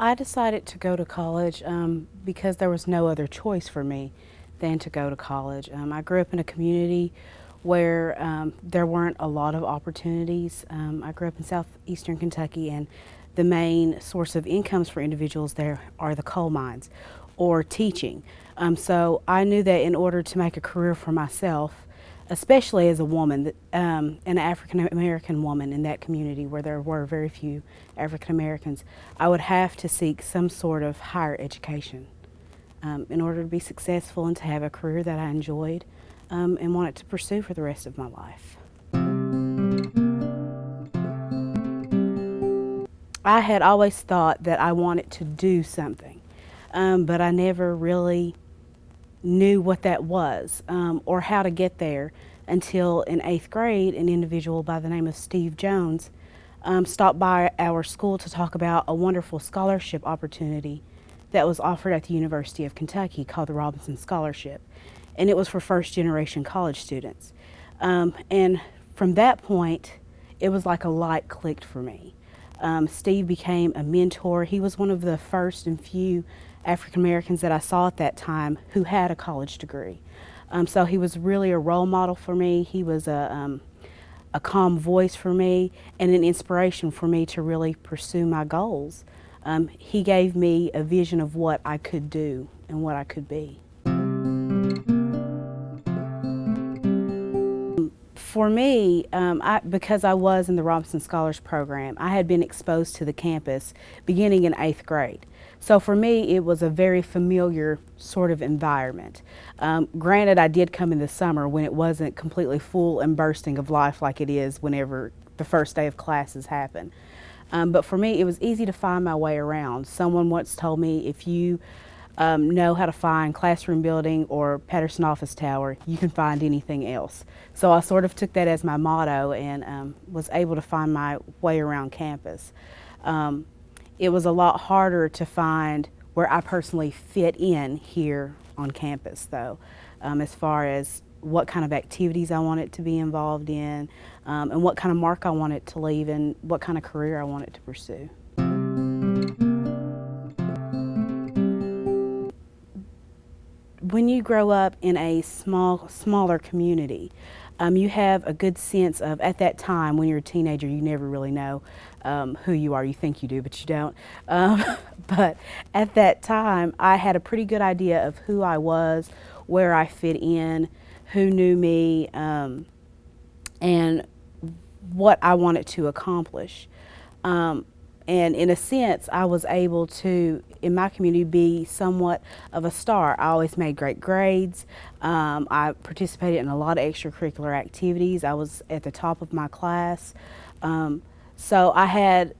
I decided to go to college because there was no other choice for me than to go to college. I grew up in a community where there weren't a lot of opportunities. I grew up in southeastern Kentucky, and the main source of incomes for individuals there are the coal mines or teaching. So I knew that in order to make a career for myself, especially as a woman, an African American woman in that community where there were very few African Americans, I would have to seek some sort of higher education in order to be successful and to have a career that I enjoyed and wanted to pursue for the rest of my life. I had always thought that I wanted to do something, but I never really knew what that was or how to get there until in 8th grade, an individual by the name of Steve Jones stopped by our school to talk about a wonderful scholarship opportunity that was offered at the University of Kentucky called the Robinson Scholarship. And it was for first generation college students. And from that point, it was like a light clicked for me. Steve became a mentor. He was one of the first and few African Americans that I saw at that time who had a college degree. So he was really a role model for me. He was a calm voice for me and an inspiration for me to really pursue my goals. He gave me a vision of what I could do and what I could be. For me, because I was in the Robinson Scholars Program, I had been exposed to the campus beginning in 8th grade. So for me, it was a very familiar sort of environment. Granted, I did come in the summer when it wasn't completely full and bursting of life like it is whenever the first day of classes happen. But for me, it was easy to find my way around. Someone once told me, if you know how to find Classroom Building or Patterson Office Tower, you can find anything else. So I sort of took that as my motto and was able to find my way around campus. It was a lot harder to find where I personally fit in here on campus, though, as far as what kind of activities I wanted to be involved in, and what kind of mark I wanted to leave, and what kind of career I wanted to pursue. When you grow up in a smaller community, you have a good sense of, at that time when you're a teenager, you never really know who you are. You think you do, but you don't. But at that time, I had a pretty good idea of who I was, where I fit in, who knew me, and what I wanted to accomplish. And in a sense, I was able to, in my community, be somewhat of a star. I always made great grades. I participated in a lot of extracurricular activities. I was at the top of my class. So I had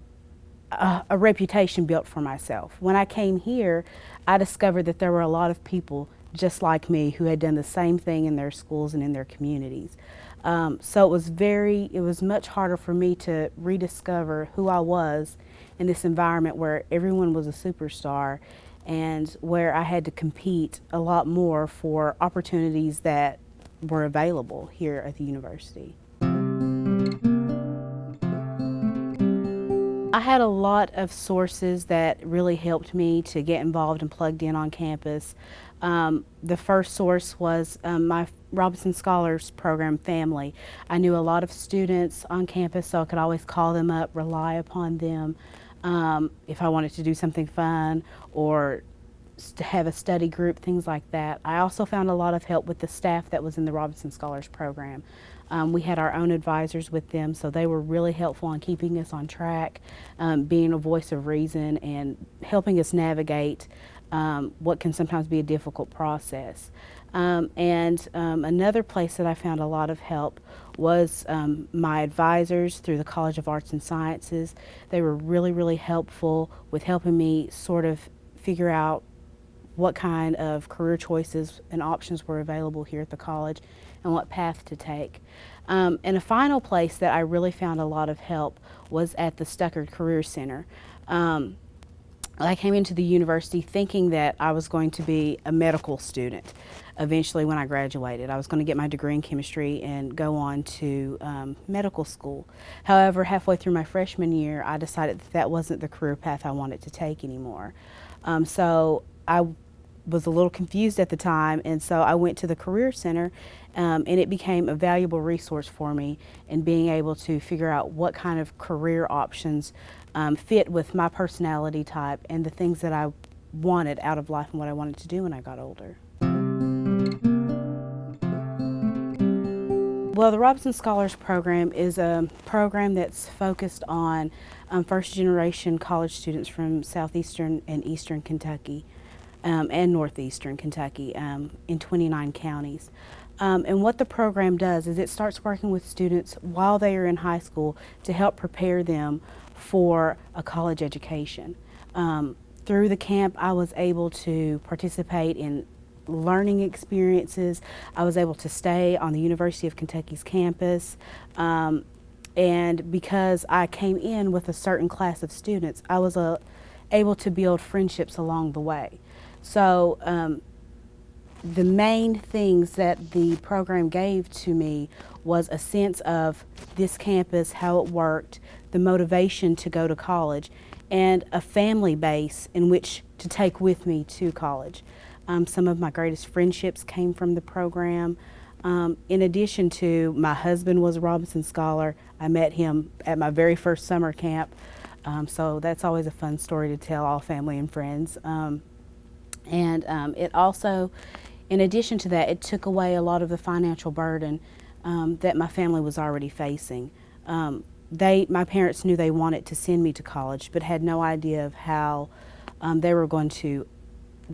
a reputation built for myself. When I came here, I discovered that there were a lot of people just like me who had done the same thing in their schools and in their communities. So it was much harder for me to rediscover who I was in this environment where everyone was a superstar and where I had to compete a lot more for opportunities that were available here at the university. I had a lot of sources that really helped me to get involved and plugged in on campus. The first source was my Robinson Scholars Program family. I knew a lot of students on campus, so I could always call them up, rely upon them if I wanted to do something fun or to have a study group, things like that. I also found a lot of help with the staff that was in the Robinson Scholars Program. We had our own advisors with them, so they were really helpful in keeping us on track, being a voice of reason, and helping us navigate what can sometimes be a difficult process. Another place that I found a lot of help was my advisors through the College of Arts and Sciences. They were really, really helpful with helping me sort of figure out what kind of career choices and options were available here at the college and what path to take. And a final place that I really found a lot of help was at the Stuckard Career Center. I came into the university thinking that I was going to be a medical student. Eventually, when I graduated, I was going to get my degree in chemistry and go on to medical school. However, halfway through my freshman year, I decided that that wasn't the career path I wanted to take anymore. So I was a little confused at the time, and so I went to the Career Center, and it became a valuable resource for me in being able to figure out what kind of career options fit with my personality type and the things that I wanted out of life and what I wanted to do when I got older. Well, the Robinson Scholars Program is a program that's focused on first-generation college students from southeastern and eastern Kentucky and northeastern Kentucky in 29 counties. And what the program does is it starts working with students while they are in high school to help prepare them for a college education. Through the camp, I was able to participate in learning experiences. I was able to stay on the University of Kentucky's campus. And because I came in with a certain class of students, I was able to build friendships along the way. So the main things that the program gave to me was a sense of this campus, how it worked, the motivation to go to college, and a family base in which to take with me to college. Some of my greatest friendships came from the program. In addition to, my husband was a Robinson Scholar. I met him at my very first summer camp. So that's always a fun story to tell all family and friends. It also, in addition to that, it took away a lot of the financial burden that my family was already facing. My parents knew they wanted to send me to college, but had no idea of how they were going to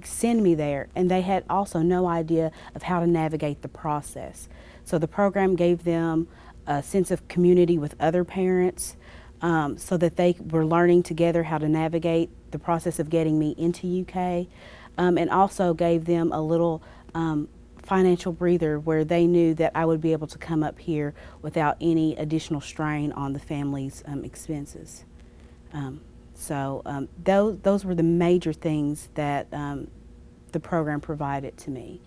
send me there, and they had also no idea of how to navigate the process. So the program gave them a sense of community with other parents, so that they were learning together how to navigate the process of getting me into UK, and also gave them a little financial breather where they knew that I would be able to come up here without any additional strain on the family's expenses. Those were the major things that the program provided to me.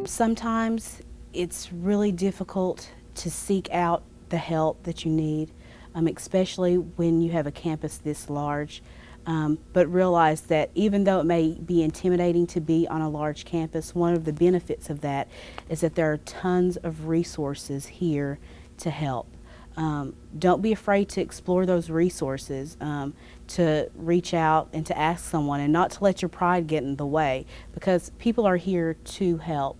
Sometimes it's really difficult to seek out the help that you need, especially when you have a campus this large. But realize that even though it may be intimidating to be on a large campus, one of the benefits of that is that there are tons of resources here to help. Don't be afraid to explore those resources, to reach out and to ask someone, and not to let your pride get in the way, because people are here to help.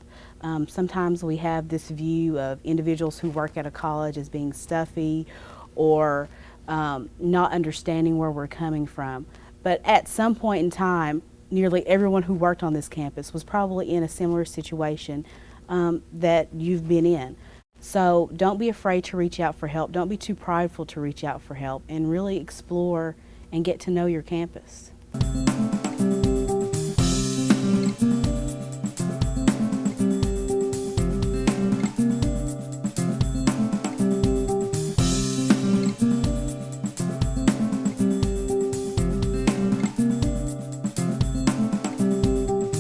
Sometimes we have this view of individuals who work at a college as being stuffy or not understanding where we're coming from. But at some point in time, nearly everyone who worked on this campus was probably in a similar situation that you've been in. So don't be afraid to reach out for help. Don't be too prideful to reach out for help, and really explore and get to know your campus.